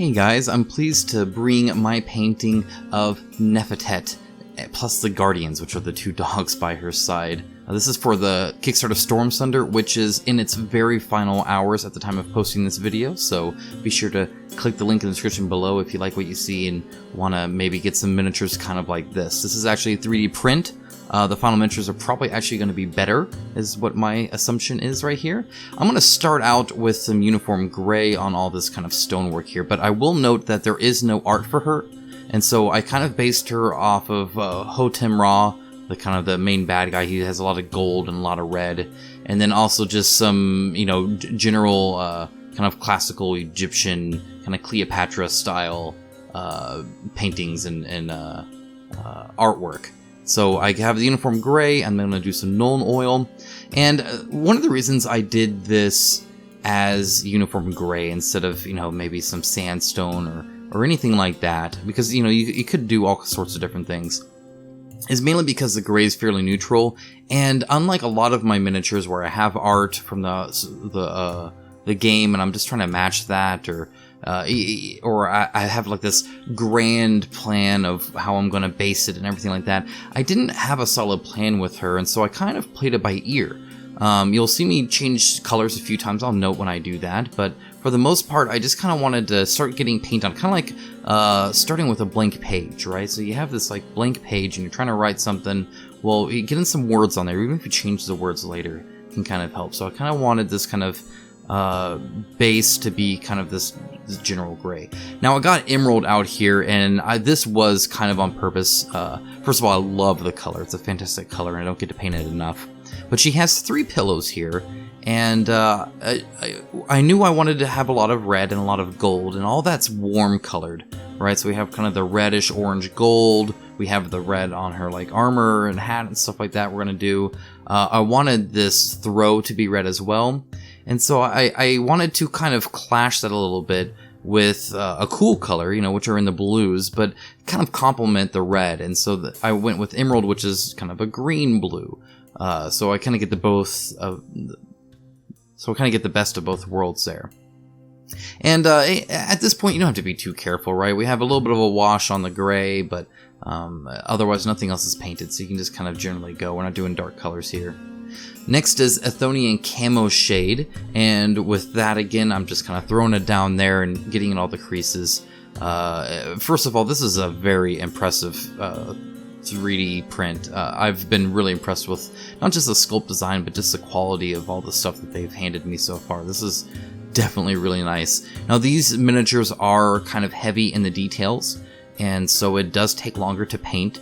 Hey guys, I'm pleased to bring my painting of Nefetet, plus the Guardians, which are the two dogs by her side. This is for the Kickstarter Stormsunder, which is in its very final hours at the time of posting this video, so be sure to click the link in the description below if you like what you see and want to maybe get some miniatures kind of like this. This is actually a 3D print. The final miniatures are probably actually going to be better, is what my assumption is right here. I'm going to start out with some uniform gray on all this kind of stonework here, but I will note that there is no art for her, and so I kind of based her off of Hotem Ra, the kind of the main bad guy. He has a lot of gold and a lot of red, and then also just some, you know, general kind of classical Egyptian, kind of Cleopatra style paintings and artwork. So I have the uniform gray, and I'm going to do some Nuln Oil. And one of the reasons I did this as uniform gray instead of, you know, maybe some sandstone or anything like that, because, you know, you could do all sorts of different things, is mainly because the gray is fairly neutral. And unlike a lot of my miniatures where I have art from the game and I'm just trying to match that, or I have like this grand plan of how I'm going to base it and everything like that, I didn't have a solid plan with her, and so I kind of played it by ear. You'll see me change colors a few times. I'll note when I do that, but for the most part, I just kind of wanted to start getting paint on, kind of like starting with a blank page, right? So you have this like blank page and you're trying to write something. Well, you get in some words on there, even if you change the words later, it can kind of help. So I kind of wanted this kind of base to be kind of this general gray. Now I got emerald out here, and this was kind of on purpose. First of all, I love the color. It's a fantastic color, and I don't get to paint it enough. But she has 3 pillows here, and I knew I wanted to have a lot of red and a lot of gold, and all that's warm colored, right? So we have kind of the reddish orange gold. We have the red on her like armor and hat and stuff like that we're going to do. I wanted this throw to be red as well. And so I wanted to kind of clash that a little bit with a cool color, you know, which are in the blues, but kind of complement the red. And so I went with emerald, which is kind of a green blue. So I kind of get the best of both worlds there. And at this point, you don't have to be too careful, right? We have a little bit of a wash on the gray, but otherwise nothing else is painted, so you can just kind of generally go. We're not doing dark colors here. Next is ATHONIAN CAMOSHADE, and with that again, I'm just kind of throwing it down there and getting in all the creases. First of all, this is a very impressive 3D print. I've been really impressed with not just the sculpt design, but just the quality of all the stuff that they've handed me so far. This is definitely really nice. Now, these miniatures are kind of heavy in the details, and so it does take longer to paint,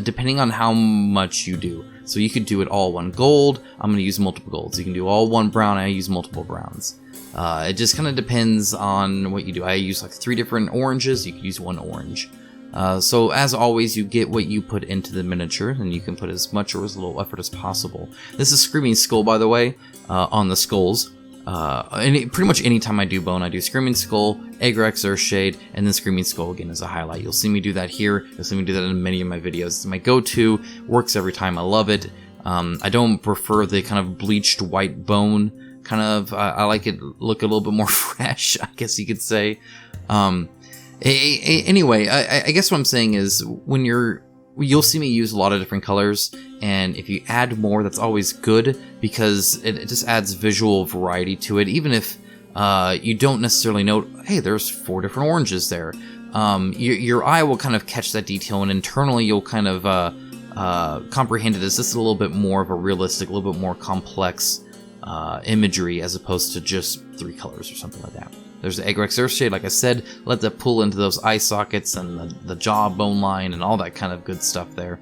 depending on how much you do. So you could do it all one gold. I'm going to use multiple golds. You can do all one brown. I use multiple browns. It just kind of depends on what you do. I use like 3 different oranges. You could use 1 orange. So as always, you get what you put into the miniature, and you can put as much or as little effort as possible. This is Screaming Skull, by the way, on the skulls. Pretty much anytime I do bone, I do Screaming Skull, Agrax Earthshade, and then Screaming Skull again as a highlight. You'll see me do that here. You'll see me do that in many of my videos. It's my go-to. Works every time. I love it. I don't prefer the kind of bleached white bone. Kind of, I like it look a little bit more fresh, I guess you could say. Anyway, I guess what I'm saying is you'll see me use a lot of different colors, and if you add more, that's always good, because it just adds visual variety to it, even if you don't necessarily note, hey, there's 4 different oranges there. Your eye will kind of catch that detail, and internally you'll kind of comprehend it as just a little bit more of a realistic, a little bit more complex imagery, as opposed to just 3 colors or something like that. There's the Agrax Earthshade, like I said, let that pull into those eye sockets and the jaw bone line and all that kind of good stuff there.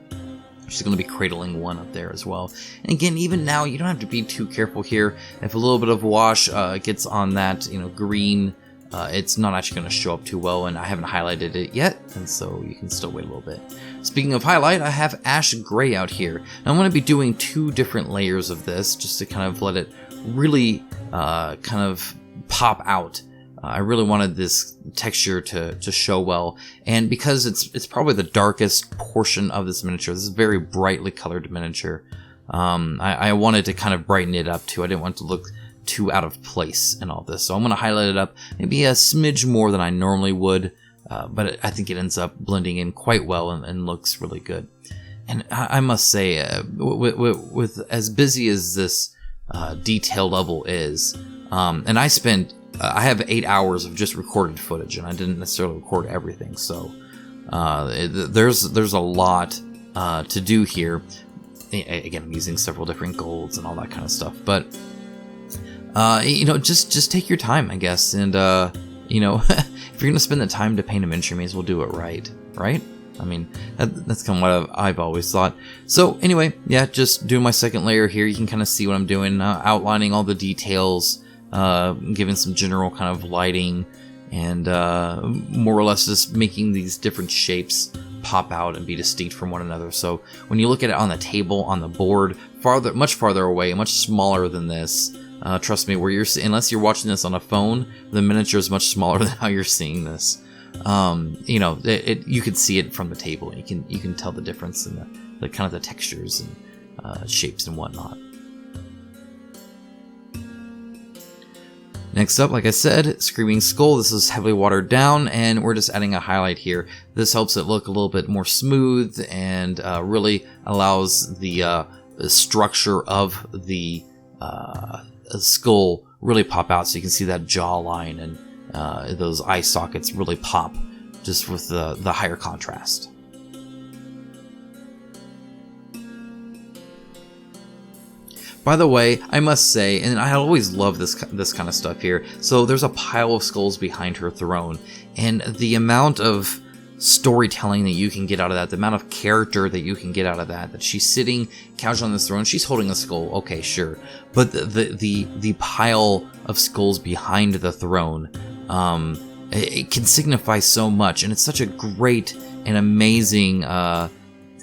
She's going to be cradling 1 up there as well. And again, even now, you don't have to be too careful here. If a little bit of wash gets on that, you know, green, it's not actually going to show up too well, and I haven't highlighted it yet, and so you can still wait a little bit. Speaking of highlight, I have Ash Gray out here. Now, I'm going to be doing 2 different layers of this, just to kind of let it really kind of pop out. I really wanted this texture to show well, and because it's probably the darkest portion of this miniature, this is a very brightly colored miniature, I wanted to kind of brighten it up too. I didn't want it to look too out of place in all this. So I'm going to highlight it up maybe a smidge more than I normally would, but I think it ends up blending in quite well and looks really good. And I must say, with as busy as this detail level is, and I have 8 hours of just recorded footage, and I didn't necessarily record everything, so there's a lot to do here. Again, I'm using several different golds and all that kind of stuff, but just take your time, I guess, and if you're gonna spend the time to paint a miniature, may as well do it right? I mean, that's kind of what I've always thought. So anyway, yeah, just doing my second layer here. You can kind of see what I'm doing, outlining all the details, giving some general kind of lighting, and more or less just making these different shapes pop out and be distinct from one another. So when you look at it on the table, on the board, much farther away, much smaller than this. Trust me, unless you're watching this on a phone, the miniature is much smaller than how you're seeing this. You can see it from the table, and you can tell the difference in the kind of the textures and shapes and whatnot. Next up, like I said, Screaming Skull. This is heavily watered down, and we're just adding a highlight here. This helps it look a little bit more smooth and really allows the structure of the skull really pop out, so you can see that jawline and those eye sockets really pop just with the higher contrast. By the way, I must say, and I always love this kind of stuff here, so there's a pile of skulls behind her throne, and the amount of storytelling that you can get out of that, the amount of character that you can get out of that she's sitting casually on this throne, she's holding a skull, okay, sure, but the pile of skulls behind the throne, it can signify so much, and it's such a great and amazing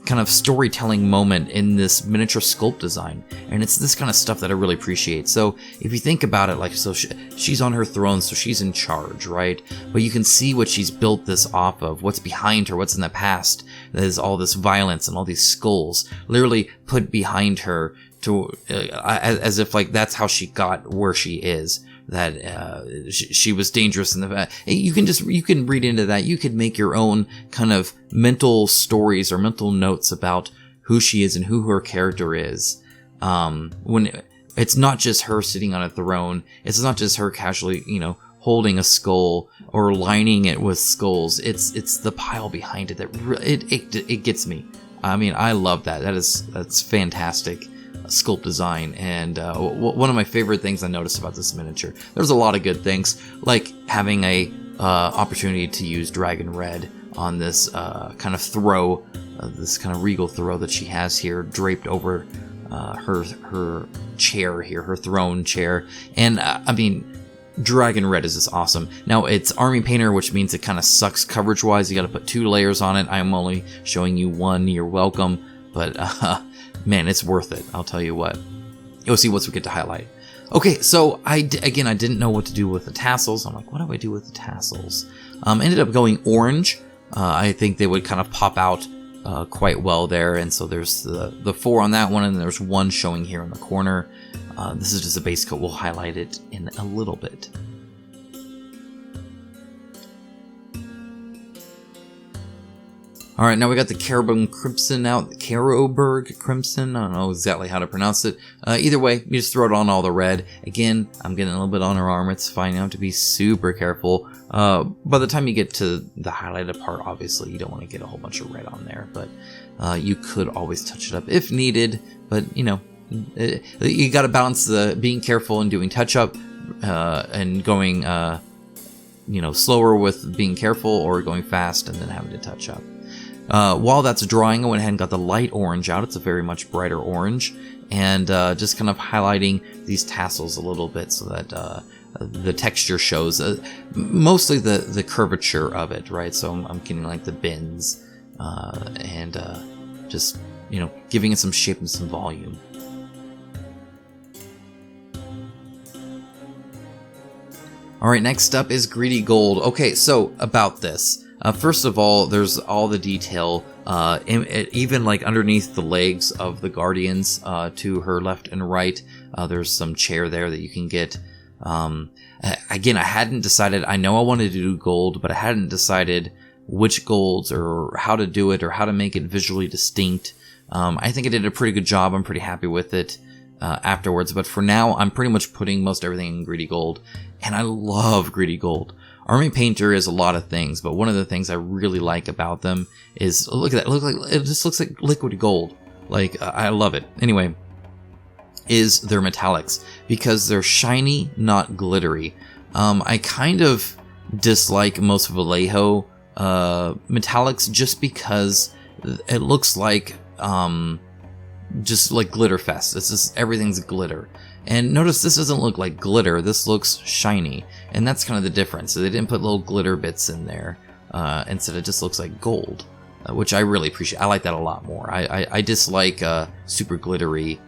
kind of storytelling moment in this miniature sculpt design, and it's this kind of stuff that I really appreciate. So if you think about it, like, so she's on her throne, so she's in charge, right? But you can see what she's built this off of, what's behind her, what's in the past. There's all this violence and all these skulls literally put behind her to as if like that's how she got where she is. That she was dangerous in the you can read into that. You could make your own kind of mental stories or mental notes about who she is and who her character is. When it's not just her sitting on a throne, it's not just her casually, holding a skull or lining it with skulls. It's the pile behind it that it gets me. I mean, I love that. That's fantastic sculpt design, and one of my favorite things I noticed about this miniature, there's a lot of good things, like having a opportunity to use dragon red on this kind of throw, this kind of regal throw that she has here draped over her chair here, her throne chair, and I mean, dragon red is just awesome. Now it's army painter, which means it kind of sucks coverage wise. You got to put 2 layers on it. I'm only showing you 1. You're welcome, but man, it's worth it. I'll tell you what. You'll see once we get to highlight. Okay, so I didn't know what to do with the tassels. I'm like, what do I do with the tassels? Ended up going orange. I think they would kind of pop out quite well there. And so there's the 4 on that one, and there's 1 showing here in the corner. This is just a base coat. We'll highlight it in a little bit. Alright, now we got the Carriburg Crimson out. Carroburg Crimson. I don't know exactly how to pronounce it. Either way, you just throw it on all the red. Again, I'm getting a little bit on her armor. It's fine. You have to be super careful. By the time you get to the highlighted part, obviously, you don't want to get a whole bunch of red on there. But you could always touch it up if needed. But, you got to balance the being careful and doing touch-up and going, slower with being careful, or going fast and then having to touch up. While that's drying, I went ahead and got the light orange out. It's a very much brighter orange, and just kind of highlighting these tassels a little bit so that the texture shows mostly the curvature of it, right? So I'm getting like the bends and just giving it some shape and some volume. Alright, next up is Greedy Gold. Okay, so about this. First of all, there's all the detail Even like underneath the legs of the Guardians to her left and right, there's some chair there that you can get. Again, I hadn't decided. I know I wanted to do gold, but I hadn't decided which golds or how to do it or how to make it visually distinct. I think I did a pretty good job. I'm pretty happy with it afterwards. But for now, I'm pretty much putting most everything in greedy gold. And I love greedy gold. Army Painter is a lot of things, but one of the things I really like about them is, look at that. It just looks like liquid gold. Like, I love it. Anyway, is their metallics, because they're shiny, not glittery. I kind of dislike most Vallejo metallics just because it looks like just like Glitterfest. It's just everything's glitter. And notice this doesn't look like glitter, this looks shiny. And that's kind of the difference. So they didn't put little glitter bits in there. Instead it just looks like gold, which I really appreciate. I like that a lot more. I dislike super glittery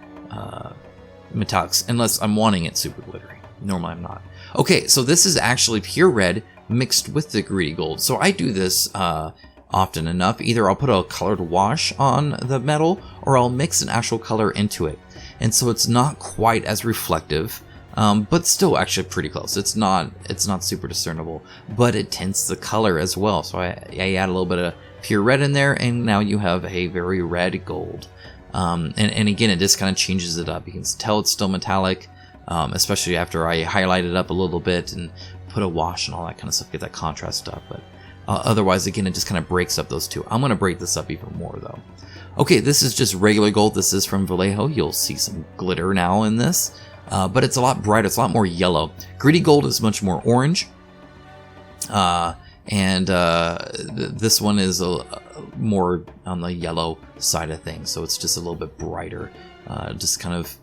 metallics, unless I'm wanting it super glittery. Normally I'm not. Okay, so this is actually pure red mixed with the greedy gold. So I do this often enough. Either I'll put a colored wash on the metal, or I'll mix an actual color into it. And so it's not quite as reflective, but still actually pretty close. It's not super discernible, but it tints the color as well. So I add a little bit of pure red in there, and now you have a very red gold. And again, it just kind of changes it up. You can tell it's still metallic, especially after I highlight it up a little bit and put a wash and all that kind of stuff, get that contrast stuff. But otherwise, again, it just kind of breaks up those two. I'm going to break this up even more, though. Okay, this is just regular gold. This is from Vallejo. You'll see some glitter now in this, but it's a lot brighter. It's a lot more yellow. Greedy gold is much more orange, and this one is more on the yellow side of things. So it's just a little bit brighter. Just kind of,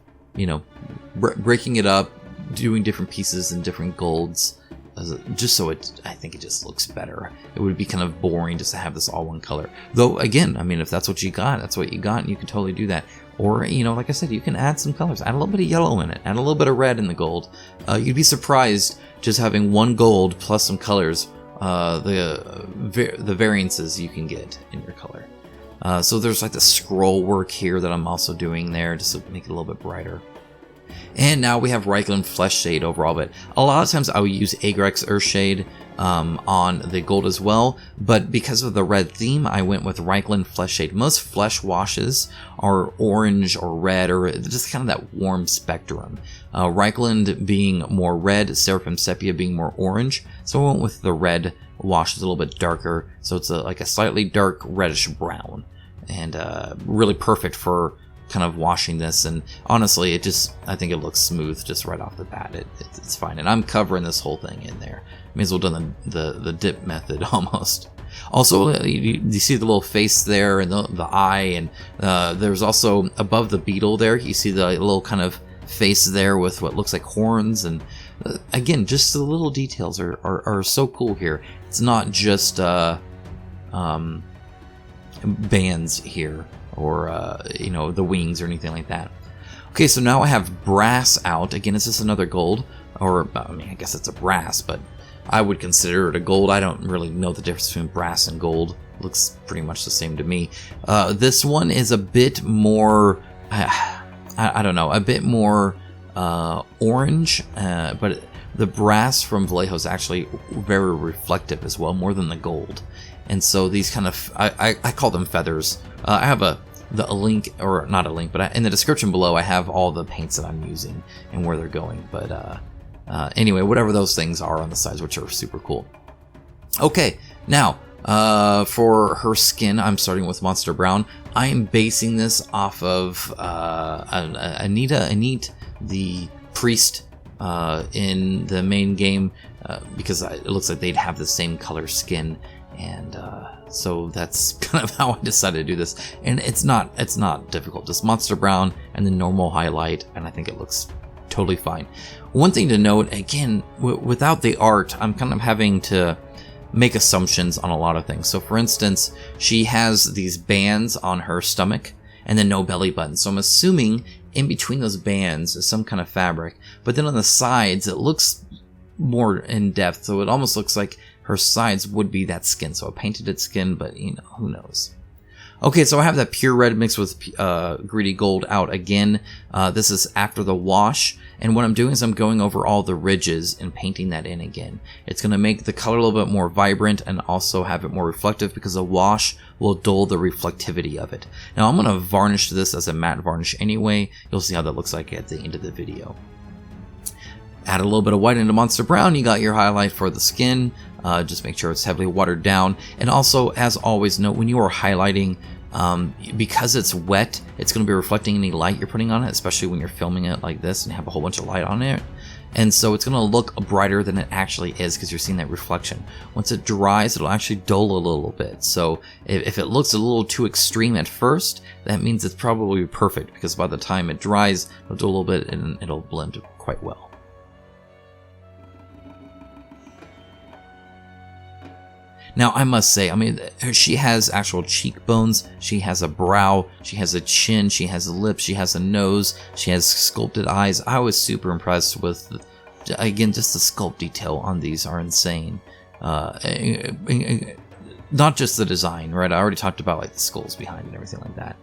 breaking it up, doing different pieces in different golds. Just so I think it just looks better. It would be kind of boring just to have this all one color. Though, again, I mean, if that's what you got, that's what you got, and you can totally do that. Or, like I said, you can add some colors. Add a little bit of yellow in it. Add a little bit of red in the gold. You'd be surprised just having one gold plus some colors, the variances you can get in your color. So there's like the scroll work here that I'm also doing there just to make it a little bit brighter. And now we have Reikland Fleshshade overall, but a lot of times I will use Agrax Earthshade on the gold as well, but because of the red theme, I went with Reikland Fleshshade. Most flesh washes are orange or red, or just kind of that warm spectrum. Reikland being more red, Seraphim Sepia being more orange, so I went with the red wash. It's a little bit darker, so it's like a slightly dark reddish brown, and really perfect for kind of washing this. And honestly, I think it looks smooth just right off the bat. It's fine, and I'm covering this whole thing in there. May as well done the dip method almost. Also, you see the little face there and the eye, and there's also above the beetle there, you see the little kind of face there with what looks like horns. And again, just the little details are so cool here. It's not just bands here, or the wings or anything like that. Okay, so now I have brass out. Again, is this another gold? Or, I mean, I guess it's a brass, but I would consider it a gold. I don't really know the difference between brass and gold. It looks pretty much the same to me. This one is a bit more, I don't know, a bit more orange, but the brass from Vallejo is actually very reflective as well, more than the gold. And so these kind of, I call them feathers. I have a link, or not a link, but in the description below I have all the paints that I'm using and where they're going. But anyway, whatever those things are on the sides, which are super cool. Okay, now for her skin, I'm starting with Monster Brown. I am basing this off of Anita, the priest in the main game, because it looks like they'd have the same color skin. And so that's kind of how I decided to do this. And it's not difficult. Just Monster Brown and the normal highlight, and I think it looks totally fine. One thing to note, again, without the art, I'm kind of having to make assumptions on a lot of things. So for instance, she has these bands on her stomach and then no belly button. So I'm assuming in between those bands is some kind of fabric. But then on the sides, it looks more in depth. So it almost looks like her sides would be that skin. So I painted it skin, but who knows. Okay, so I have that pure red mixed with greedy gold out again. This is after the wash, and what I'm doing is I'm going over all the ridges and painting that in again. It's going to make the color a little bit more vibrant and also have it more reflective because the wash will dull the reflectivity of it. Now I'm going to varnish this as a matte varnish anyway. You'll see how that looks like at the end of the video. Add a little bit of white into Monster Brown, you got your highlight for the skin. Just make sure it's heavily watered down. And also, as always, note when you are highlighting, because it's wet, it's going to be reflecting any light you're putting on it, especially when you're filming it like this and have a whole bunch of light on it. And so it's going to look brighter than it actually is because you're seeing that reflection. Once it dries, it'll actually dull a little bit. So if it looks a little too extreme at first, that means it's probably perfect because by the time it dries, it'll dull a little bit and it'll blend quite well. Now, I must say, I mean, she has actual cheekbones, she has a brow, she has a chin, she has a lip, she has a nose, she has sculpted eyes. I was super impressed with, again, just the sculpt detail on these are insane. Not just the design, right? I already talked about like the skulls behind and everything like that.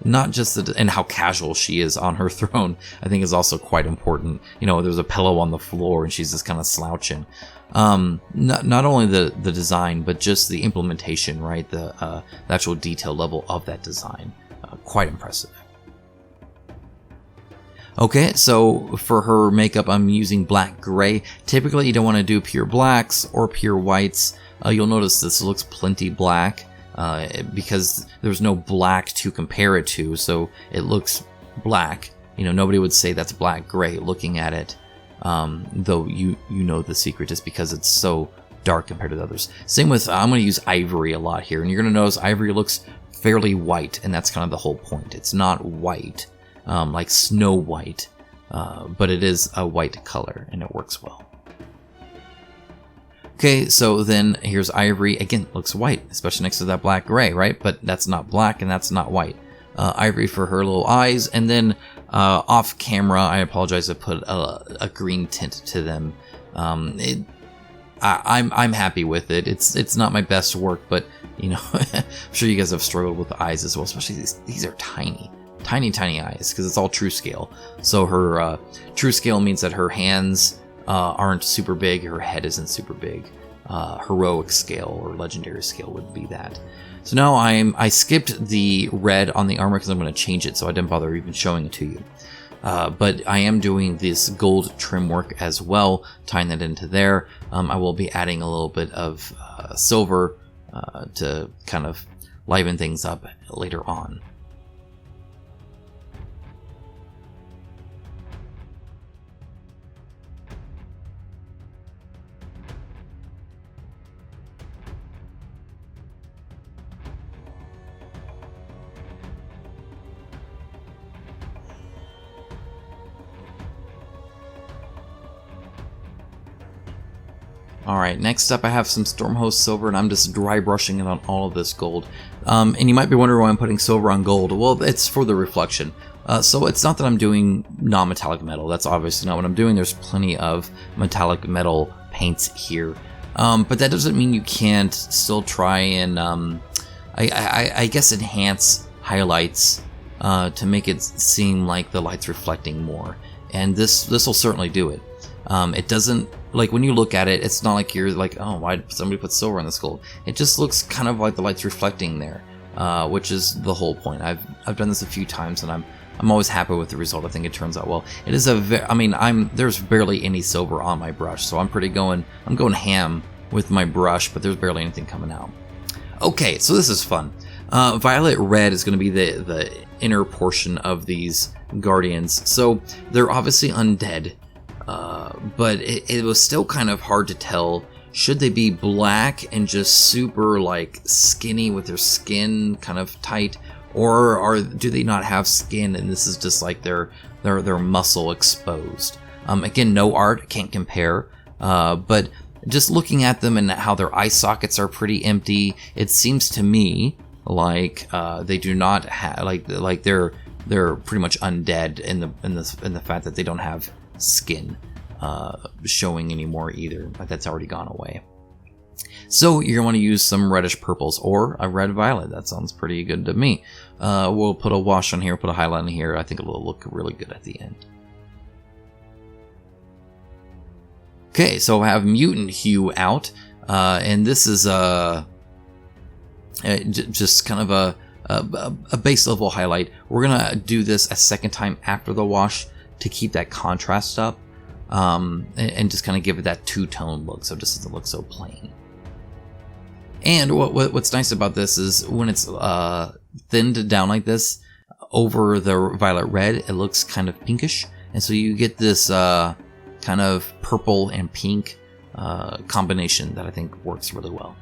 Not just and how casual she is on her throne, I think is also quite important. You know, there's a pillow on the floor and she's just kind of slouching. Not only the design, but just the implementation, right? The actual detail level of that design. Quite impressive. Okay, so for her makeup, I'm using black gray. Typically, you don't want to do pure blacks or pure whites. You'll notice this looks plenty black because there's no black to compare it to, so it looks black. You know, nobody would say that's black gray looking at it. Though you know the secret is because it's so dark compared to the others. Same with, I'm going to use ivory a lot here, and you're going to notice ivory looks fairly white, and that's kind of the whole point. It's not white, like Snow White, but it is a white color, and it works well. Okay, so then here's ivory. Again, looks white, especially next to that black gray, right? But that's not black, and that's not white. Ivory for her little eyes, and then off camera, I apologize, I put a green tint to them. I'm happy with it. It's not my best work, but you know, I'm sure you guys have struggled with the eyes as well, especially these are tiny eyes because it's all true scale. So her true scale means that her hands aren't super big, her head isn't super big. Heroic scale or legendary scale would be that. So now I skipped the red on the armor because I'm going to change it, so I didn't bother even showing it to you. But I am doing this gold trim work as well, tying that into there. I will be adding a little bit of silver to kind of liven things up later on. Alright, next up I have some Stormhost silver, and I'm just dry brushing it on all of this gold. And you might be wondering why I'm putting silver on gold. Well, it's for the reflection. So it's not that I'm doing non-metallic metal. That's obviously not what I'm doing. There's plenty of metallic metal paints here. But that doesn't mean you can't still try and, I guess, enhance highlights to make it seem like the light's reflecting more. And this will certainly do it. It doesn't, like when you look at it, it's not like you're like, oh, why did somebody put silver on this gold? It just looks kind of like the light's reflecting there, which is the whole point. I've done this a few times, and I'm always happy with the result. I think it turns out well. It is there's barely any silver on my brush, so I'm going ham with my brush, but there's barely anything coming out. Okay, so this is fun. Violet red is going to be the inner portion of these guardians. So they're obviously undead. But it was still kind of hard to tell. Should they be black and just super like skinny with their skin kind of tight, or do they not have skin and this is just like their muscle exposed? Again, no art, can't compare. But just looking at them and how their eye sockets are pretty empty, it seems to me like they do not have like they're pretty much undead in the fact that they don't have skin showing anymore either. Like that's already gone away. So you're going to want to use some reddish purples or a red violet. That sounds pretty good to me. We'll put a wash on here, put a highlight on here. I think it'll look really good at the end. Okay, so I have Mutant Hue out, and this is just kind of a base level highlight. We're gonna do this a second time after the wash to keep that contrast up, and just kind of give it that two-tone look, so it just doesn't look so plain. And what's nice about this is when it's thinned down like this over the violet red, it looks kind of pinkish, and so you get this kind of purple and pink combination that I think works really well.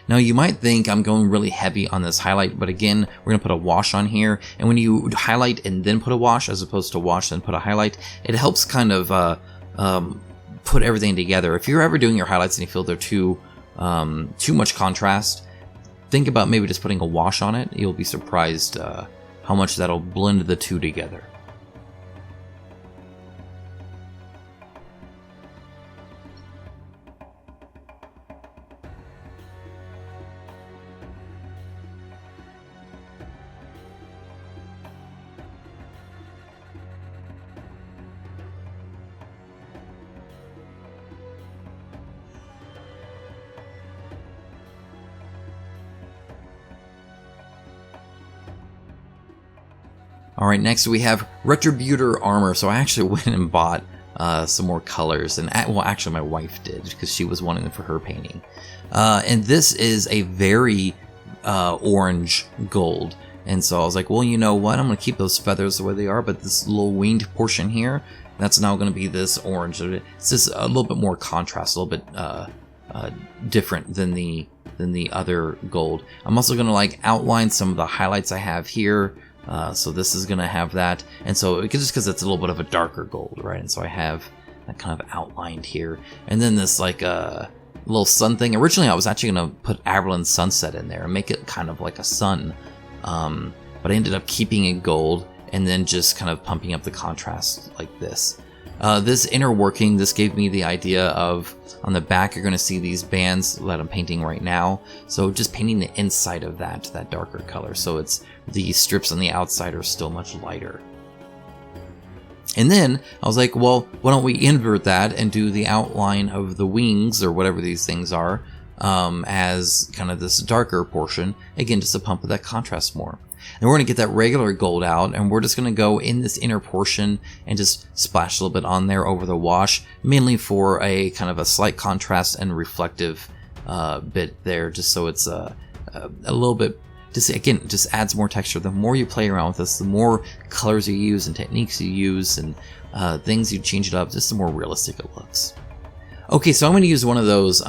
Now you might think I'm going really heavy on this highlight, but again, we're going to put a wash on here, and when you highlight and then put a wash as opposed to wash then put a highlight, it helps kind of put everything together. If you're ever doing your highlights and you feel they're too much contrast, think about maybe just putting a wash on it. You'll be surprised how much that'll blend the two together. Alright, next we have Retributor armor. So I actually went and bought some more colors, and well, actually my wife did because she was wanting them for her painting. And this is a very orange gold, and so I was like, well, you know what, I'm going to keep those feathers the way they are, but this little winged portion here, that's now going to be this orange. It's just a little bit more contrast, a little bit different than the other gold. I'm also going to like outline some of the highlights I have here. So this is going to have that, and so just because it's a little bit of a darker gold, right? And so I have that kind of outlined here, and then this like little sun thing. Originally I was actually going to put AVERLAND sunset in there and make it kind of like a sun, but I ended up keeping it gold and then just kind of pumping up the contrast like this. This inner working, this gave me the idea of, on the back you're going to see these bands that I'm painting right now, so just painting the inside of that darker color, so it's the strips on the outside are still much lighter. And then I was like, well, why don't we invert that and do the outline of the wings or whatever these things are as kind of this darker portion, again just to pump that contrast more. And we're going to get that regular gold out, and we're just going to go in this inner portion and just splash a little bit on there over the wash, mainly for a kind of a slight contrast and reflective bit there, just so it's a little bit, just adds more texture. The more you play around with this, the more colors you use and techniques you use and things you change it up, just the more realistic it looks. Okay, so I'm going to use one of those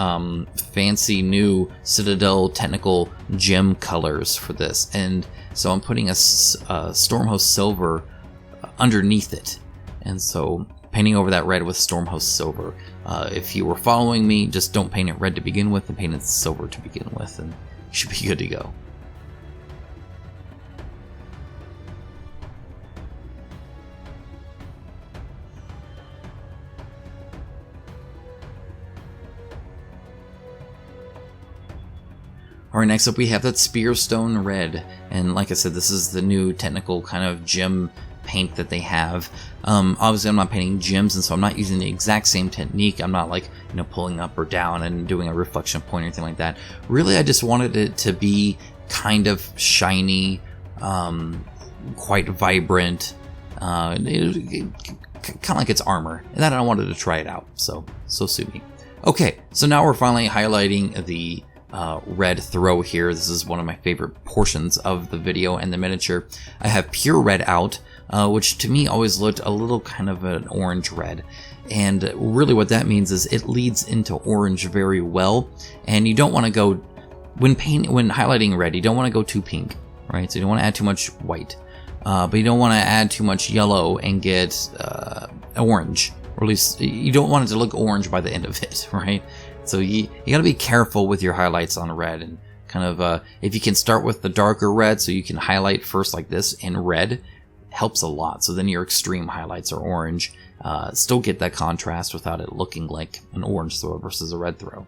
fancy new Citadel technical gem colors for this, and so I'm putting a STORMHOST silver underneath it, and so painting over that red with STORMHOST silver. If you were following me, just don't paint it red to begin with, and paint it silver to begin with, and you should be good to go. Alright, next up we have that SPIRITSTONE red, and like I said, this is the new technical kind of gem paint that they have. Obviously I'm not painting gems, and so I'm not using the exact same technique. I'm not like, you know, pulling up or down and doing a reflection point or anything like that. Really, I just wanted it to be kind of shiny, quite vibrant, kind of like it's armor, and then I wanted to try it out, so sue me. Okay, so now we're finally highlighting the red throw here. This is one of my favorite portions of the video and the miniature. I have pure red out, which to me always looked a little kind of an orange red, and really what that means is it leads into orange very well, and you don't want to go, when highlighting red, you don't want to go too pink, right? So you don't want to add too much white, but you don't want to add too much yellow and get orange, or at least you don't want it to look orange by the end of it, right? So you got to be careful with your highlights on red, and kind of if you can start with the darker red, so you can highlight first like this in red, helps a lot. So then your extreme highlights are orange. still get that contrast without it looking like an orange throw versus a red throw.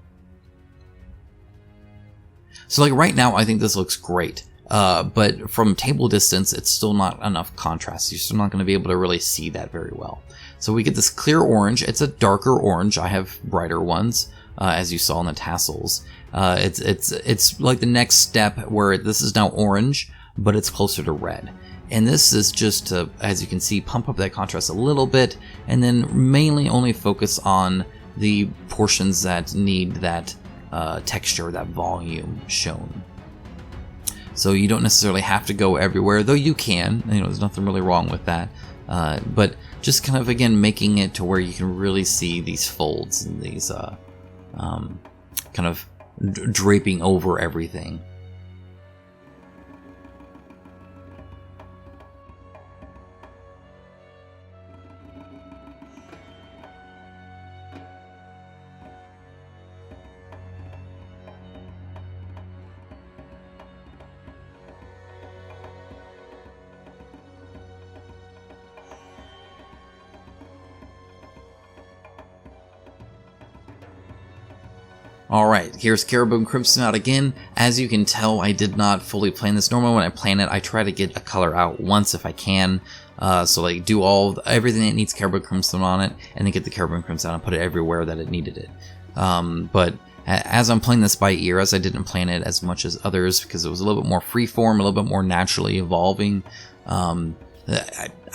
So like right now, I think this looks great. But from table distance, it's still not enough contrast. You're still not going to be able to really see that very well. So we get this clear orange. It's a darker orange. I have brighter ones, as you saw in the tassels. It's like the next step where this is now orange, but it's closer to red. And this is just to, as you can see, pump up that contrast a little bit, and then mainly only focus on the portions that need that texture, that volume shown. So you don't necessarily have to go everywhere, though you can. You know, there's nothing really wrong with that. But just kind of, again, making it to where you can really see these folds and these kind of draping over everything. Alright, here's Carriburg Crimson out again. As you can tell, I did not fully plan this. Normally when I plan it, I try to get a color out once if I can. So like do everything that needs Carriburg Crimson on it, and then get the Carriburg Crimson out and put it everywhere that it needed it. But as I'm playing this by ear, as I didn't plan it as much as others, because it was a little bit more freeform, a little bit more naturally evolving, I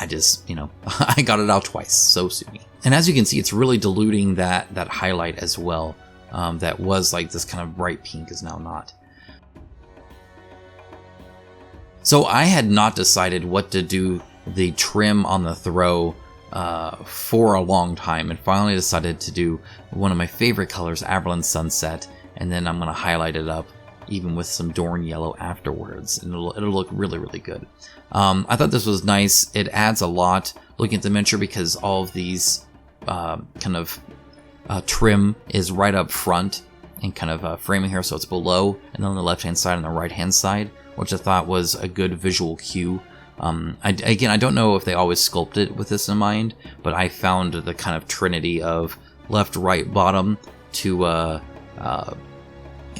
just, you know, I got it out twice, so sue me. And as you can see, it's really diluting that highlight as well. That was like this kind of bright pink is now not. So I had not decided what to do the trim on the throw for a long time, and finally decided to do one of my favorite colors, AVERLAND Sunset, and then I'm going to highlight it up even with some Dorn Yellow afterwards, and it'll look really, really good. I thought this was nice. It adds a lot looking at the miniature because all of these kind of trim is right up front and kind of framing here, so it's below and then on the left hand side and the right hand side, which I thought was a good visual cue. Again, I don't know if they always sculpted with this in mind, but I found the kind of trinity of left, right, bottom to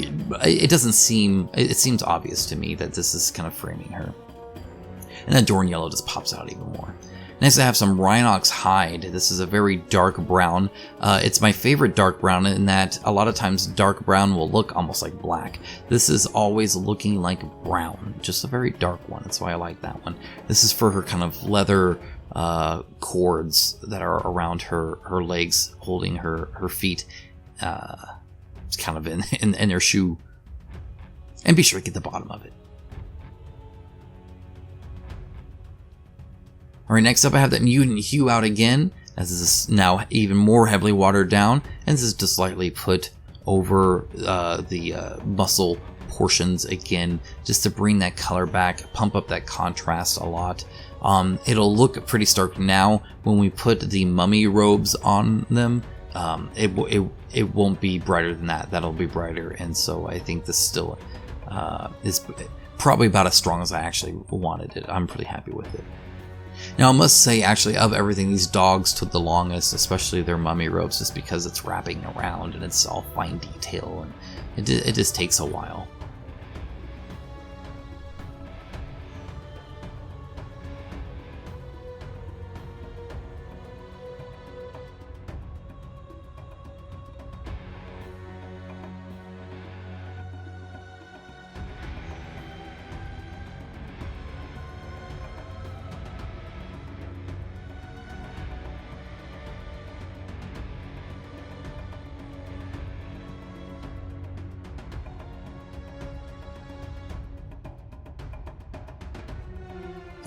it seems obvious to me that this is kind of framing her, and that Dorn Yellow just pops out even more. Nice to have some RHINOX hide. This is a very dark brown. It's my favorite dark brown in that a lot of times dark brown will look almost like black. This is always looking like brown, just a very dark one. That's why I like that one. This is for her kind of leather cords that are around her legs, holding her feet. It's kind of in her shoe. And be sure to get the bottom of it. Alright, next up I have that mutant hue out again, as this is now even more heavily watered down, and this is just slightly put over the muscle portions again, just to bring that color back, pump up that contrast a lot. It'll look pretty stark now. When we put the mummy robes on them, it won't be brighter than that. That'll be brighter, and so I think this still is probably about as strong as I actually wanted it. I'm pretty happy with it. Now I must say, actually, of everything, these dogs took the longest, especially their mummy robes, just because it's wrapping around and it's all fine detail, and it just takes a while.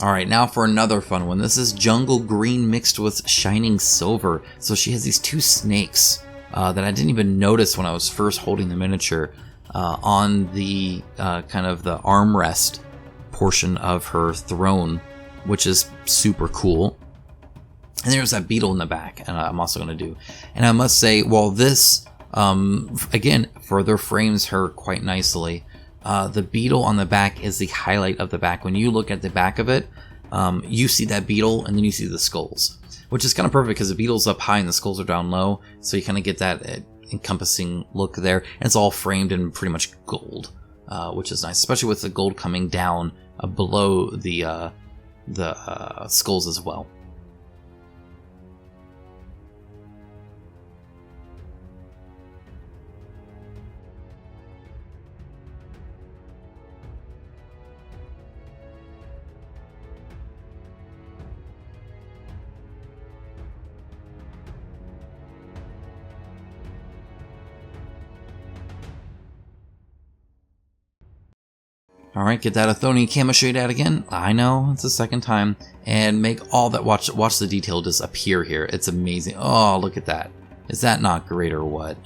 Alright, now for another fun one. This is jungle green mixed with shining silver. So she has these two snakes that I didn't even notice when I was first holding the miniature on the kind of the armrest portion of her throne, which is super cool. And there's that beetle in the back, and I'm also going to do. And I must say, while this, again, further frames her quite nicely, the beetle on the back is the highlight of the back. When you look at the back of it, you see that beetle and then you see the skulls. which is kind of perfect because the beetle's up high and the skulls are down low, so you kind of get that encompassing look there, and it's all framed in pretty much gold, which is nice, especially with the gold coming down below the skulls as well. Alright, get that ATHONIAN CAMOSHADE out again. I know, it's the second time. And make all that, watch the detail just appear here. It's amazing. Oh, look at that. Is that not great or what?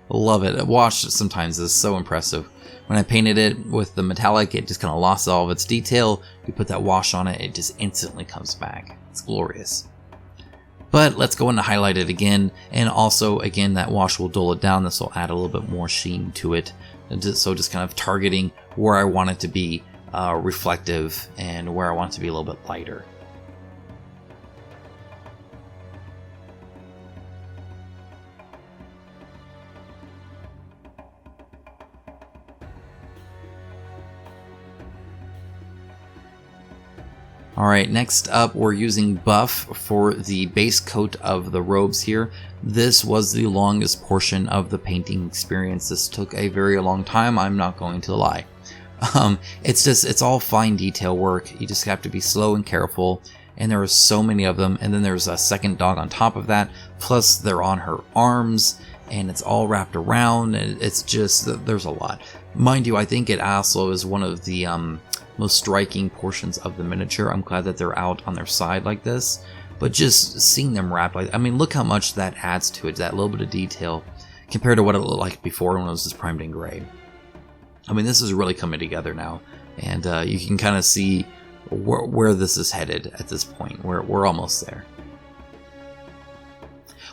Love it. Wash sometimes is so impressive. When I painted it with the metallic, it just kind of lost all of its detail. You put that wash on it, it just instantly comes back. It's glorious. But let's go in to highlight it again, and also again that wash will dull it down. This will add a little bit more sheen to it. So just kind of targeting where I want it to be reflective and where I want it to be a little bit lighter. Alright, next up we're using buff for the base coat of the robes here. This was the longest portion of the painting experience. This took a very long time, I'm not going to lie. It's all fine detail work. You just have to be slow and careful, and there are so many of them, and then there's a second dog on top of that, plus they're on her arms, and it's all wrapped around, and it's just, there's a lot. Mind you, I think it also is one of the most striking portions of the miniature. I'm glad that they're out on their side like this, but just seeing them wrapped like, I mean, look how much that adds to it, that little bit of detail compared to what it looked like before when it was just primed in gray. I mean, this is really coming together now, and you can kind of see where this is headed at this point. We're almost there,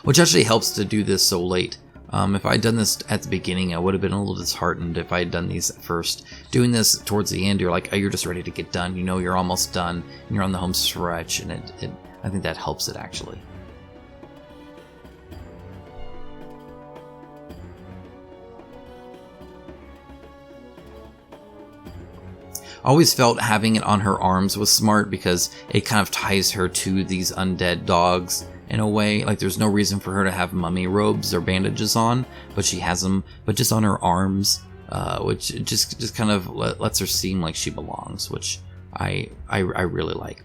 which actually helps to do this so late. If I had done this at the beginning, I would have been a little disheartened if I had done these at first. Doing this towards the end, you're like, oh, you're just ready to get done. You know you're almost done, and you're on the home stretch, and I think that helps it actually. I always felt having it on her arms was smart because it kind of ties her to these undead dogs in a way. Like, there's no reason for her to have mummy robes or bandages on, but she has them, but just on her arms, which just kind of lets her seem like she belongs, which I really like.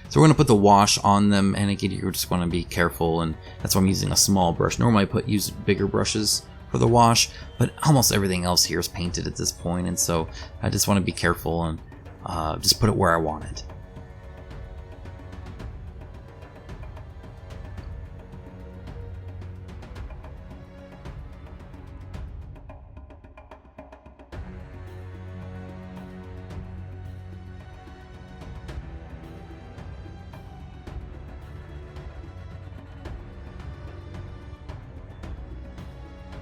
So we're going to put the wash on them, and again, you just want to be careful, and that's why I'm using a small brush. Normally I use bigger brushes for the wash, but almost everything else here is painted at this point, and so I just want to be careful and just put it where I want it.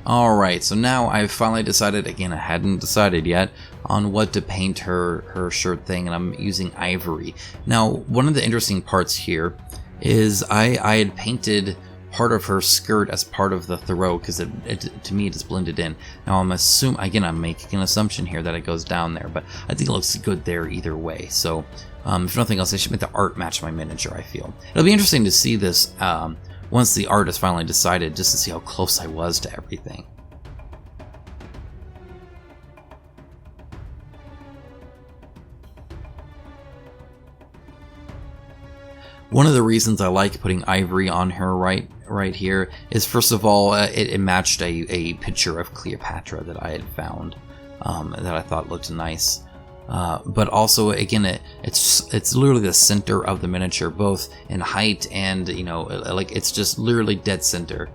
Alright, so now I've finally decided, again I hadn't decided yet, on what to paint her shirt thing, and I'm using ivory. Now, one of the interesting parts here is I had painted part of her skirt as part of the throat, because to me it is blended in. Now I'm making an assumption here that it goes down there, but I think it looks good there either way. So if nothing else, I should make the art match my miniature, I feel. It'll be interesting to see this once the art is finally decided, just to see how close I was to everything. One of the reasons I like putting ivory on her right here is, first of all, it matched a picture of Cleopatra that I had found that I thought looked nice. But also, again, it's literally the center of the miniature, both in height and, you know, like, it's just literally dead center.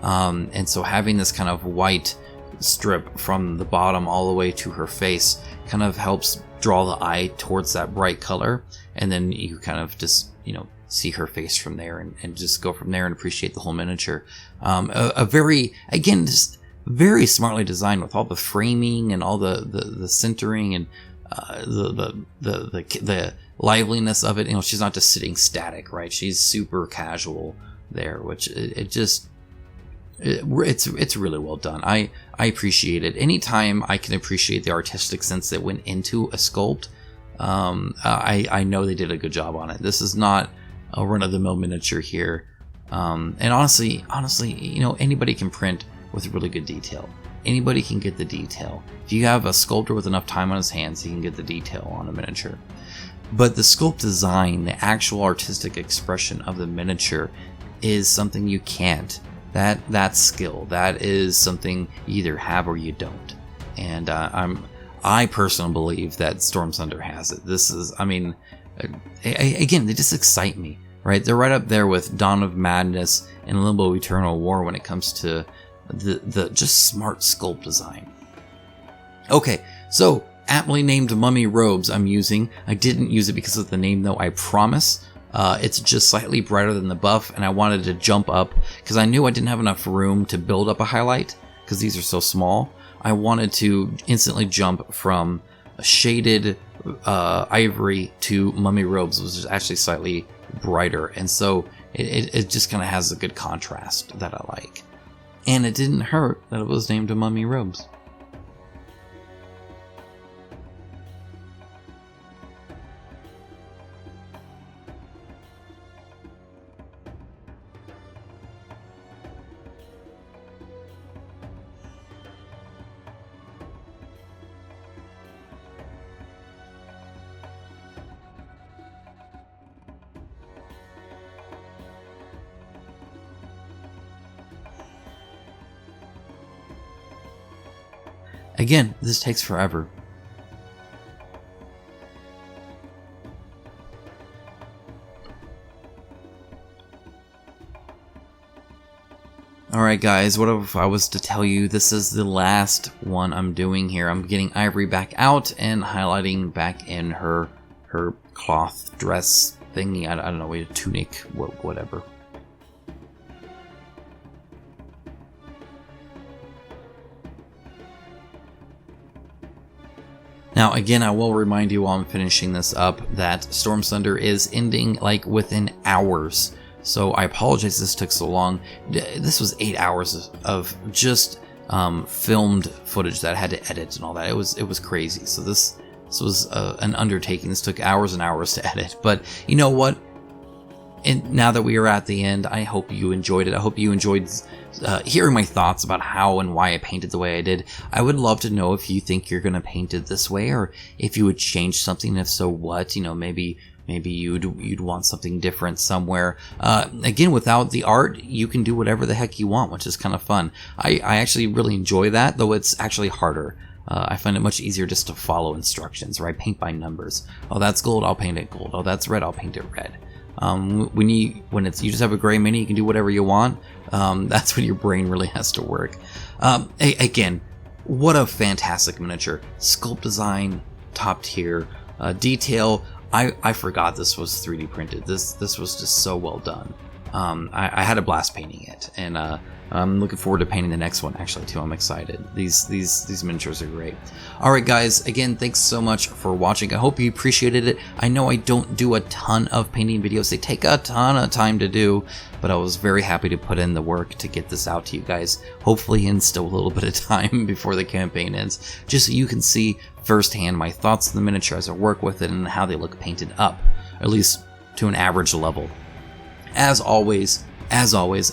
And so having this kind of white strip from the bottom all the way to her face kind of helps draw the eye towards that bright color, and then you kind of just, you know, see her face from there and just go from there and appreciate the whole miniature. A very, again, just very smartly designed with all the framing and all the centering and the liveliness of it. You know, she's not just sitting static, right? She's super casual there, which it's really well done. I appreciate it. Anytime I can appreciate the artistic sense that went into a sculpt, I know they did a good job on it. This is not a run-of-the-mill miniature here. And honestly, you know, anybody can print with really good detail. Anybody can get the detail. If you have a sculptor with enough time on his hands, he can get the detail on a miniature. But the sculpt design, the actual artistic expression of the miniature, is something you can't. That's skill. That is something you either have or you don't. And I personally believe that Stormsunder has it. This is, I mean, again, they just excite me, right? They're right up there with Dawn of Madness and Limbo Eternal War when it comes to the just smart sculpt design. Okay, so aptly named mummy robes I'm using. I didn't use it because of the name though, I promise. It's just slightly brighter than the buff, and I wanted to jump up because I knew I didn't have enough room to build up a highlight because these are so small. I wanted to instantly jump from a shaded ivory to mummy robes, which is actually slightly brighter, and so it just kind of has a good contrast that I like. And it didn't hurt that it was named a mummy robes. Again, this takes forever. Alright guys, what if I was to tell you this is the last one I'm doing here? I'm getting Ivory back out and highlighting back in her cloth dress thingy. I don't know, a tunic, whatever. Now again, I will remind you while I'm finishing this up that Stormsunder is ending like within hours. So I apologize this took so long. This was 8 hours of just filmed footage that I had to edit and all that. It was crazy. So this was an undertaking. This took hours and hours to edit. But you know what? And now that we are at the end, I hope you enjoyed it. I hope you enjoyed hearing my thoughts about how and why I painted the way I did. I would love to know if you think you're going to paint it this way, or if you would change something. If so, what? You know, maybe you'd want something different somewhere. Again, without the art, you can do whatever the heck you want, which is kind of fun. I actually really enjoy that, though it's actually harder. I find it much easier just to follow instructions, or I paint by numbers. Oh, that's gold, I'll paint it gold. Oh, that's red, I'll paint it red. When you just have a gray mini, you can do whatever you want. That's when your brain really has to work. Again, what a fantastic miniature. Sculpt design, top tier. Detail, I forgot this was 3D printed. This was just so well done. I had a blast painting it, and I'm looking forward to painting the next one actually too. I'm excited. These miniatures are great. Alright guys, again, thanks so much for watching. I hope you appreciated it. I know I don't do a ton of painting videos. They take a ton of time to do, but I was very happy to put in the work to get this out to you guys. Hopefully in still a little bit of time before the campaign ends, just so you can see firsthand my thoughts on the miniature as I work with it and how they look painted up, at least to an average level. As always,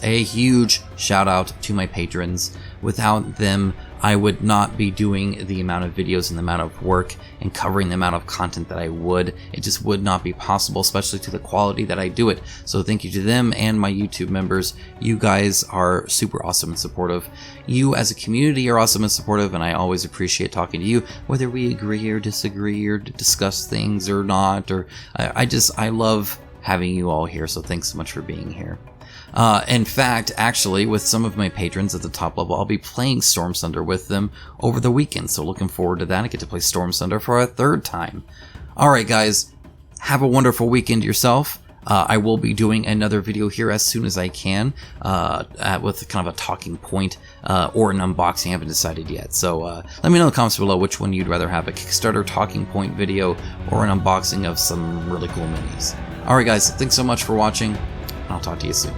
a huge shout out to my patrons. Without them, I would not be doing the amount of videos and the amount of work and covering the amount of content that I would. It just would not be possible, especially to the quality that I do it. So thank you to them and my YouTube members. You guys are super awesome and supportive. You as a community are awesome and supportive, and I always appreciate talking to you, whether we agree or disagree or discuss things or not. Or I love having you all here, so thanks so much for being here. In fact, actually, with some of my patrons at the top level, I'll be playing Stormsunder with them over the weekend, so looking forward to that. I get to play Stormsunder for a third time. Alright guys, have a wonderful weekend yourself. I will be doing another video here as soon as I can with kind of a talking point or an unboxing. I haven't decided yet. So let me know in the comments below which one you'd rather have, a Kickstarter talking point video or an unboxing of some really cool minis. Alright guys, thanks so much for watching, and I'll talk to you soon.